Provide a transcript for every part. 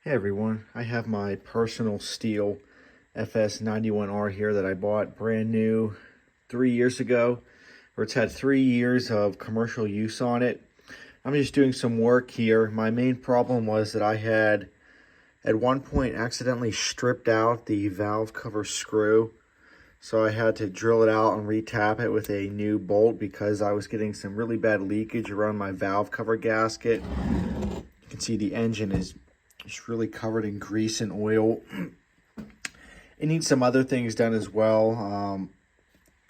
Hey everyone, I have my personal Stihl FS91R here that I bought brand new 3 years ago, or it's had 3 years of commercial use on it. I'm just doing some work here. My main problem was that I had at one point accidentally stripped out the valve cover screw, so I had to drill it out and retap it with a new bolt because I was getting some really bad leakage around my valve cover gasket. You can see the engine is just really covered in grease and oil. It needs some other things done as well.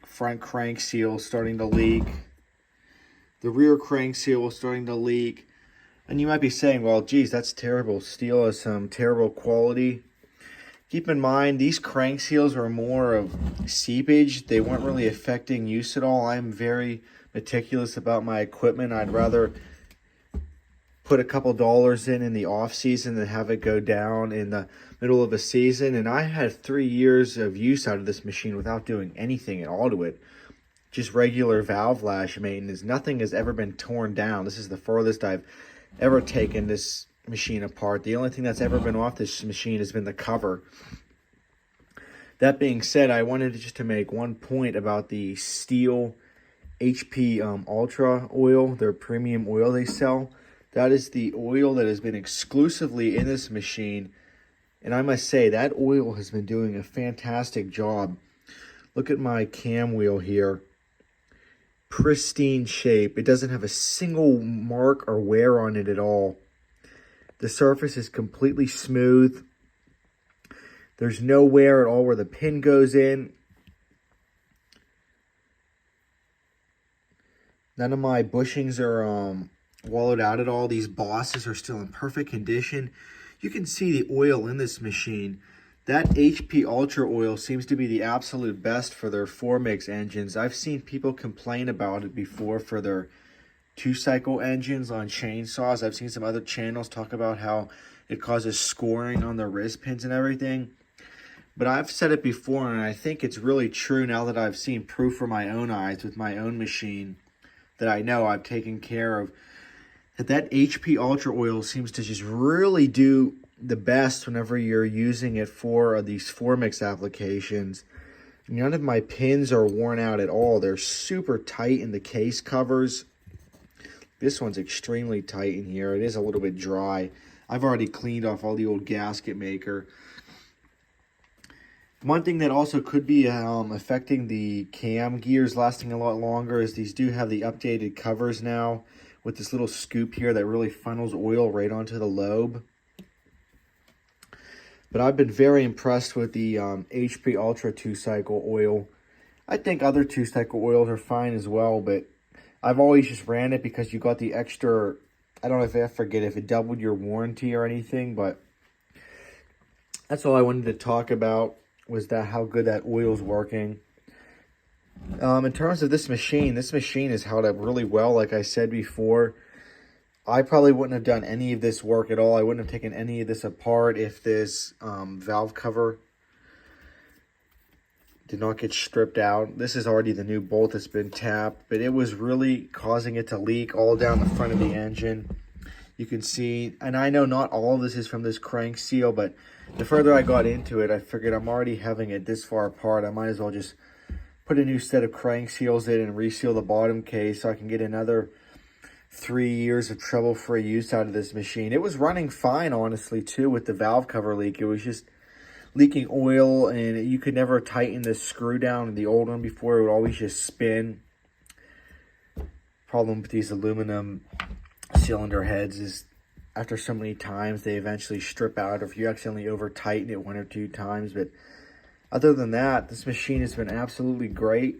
Front crank seal starting to leak. The rear crank seal starting to leak. And you might be saying, well, geez, that's terrible. Stihl has some terrible quality. Keep in mind, these crank seals are more of seepage. They weren't really affecting use at all. I'm very meticulous about my equipment. I'd rather put a couple dollars in the off season than have it go down in the middle of a season. And I had 3 years of use out of this machine without doing anything at all to it. Just regular valve lash maintenance. Nothing has ever been torn down. This is the furthest I've ever taken this machine apart. The only thing that's ever been off this machine has been the cover. That being said, I wanted just to make one point about the Stihl HP Ultra oil, their premium oil they sell. That is the oil that has been exclusively in this machine. And I must say, that oil has been doing a fantastic job. Look at my cam wheel here. Pristine shape. It doesn't have a single mark or wear on it at all. The surface is completely smooth. There's no wear at all where the pin goes in. None of my bushings are wallowed out at all. These bosses are still in perfect condition. You can see the oil in this machine. That HP Ultra oil seems to be the absolute best for their 4-mix engines. I've seen people complain about it before for their 2-cycle engines on chainsaws. I've seen some other channels talk about how it causes scoring on the wrist pins and everything. But I've said it before, and I think it's really true now that I've seen proof for my own eyes with my own machine that I know I've taken care of. That HP Ultra oil seems to just really do the best whenever you're using it for these 4-mix applications. None of my pins are worn out at all. They're super tight in the case covers. This one's extremely tight in here. It is a little bit dry. I've already cleaned off all the old gasket maker. One thing that also could be affecting the cam gears lasting a lot longer is these do have the updated covers now, with this little scoop here that really funnels oil right onto the lobe. But I've been very impressed with the HP Ultra 2-cycle oil. I think other 2-cycle oils are fine as well, but I've always just ran it because you got the extra, I don't know if I forget if it doubled your warranty or anything, but that's all I wanted to talk about, was that how good that oil's working. In terms of this machine has held up really well. Like I said before, I probably wouldn't have done any of this work at all. I wouldn't have taken any of this apart if this valve cover did not get stripped out. This is already the new bolt that's been tapped, but it was really causing it to leak all down the front of the engine. You can see, and I know not all of this is from this crank seal, but the further I got into it, I figured I'm already having it this far apart. I might as well just put a new set of crank seals in and reseal the bottom case so I can get another 3 years of trouble-free use out of this machine. It was running fine, honestly, too, with the valve cover leak. It was just leaking oil, and you could never tighten the screw down in the old one before. It would always just spin. Problem with these aluminum cylinder heads is after so many times, they eventually strip out, or if you accidentally over-tighten it 1 or 2 times. But other than that, this machine has been absolutely great.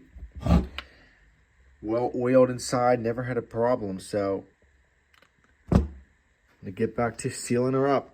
Well oiled inside, never had a problem. So I'm going to get back to sealing her up.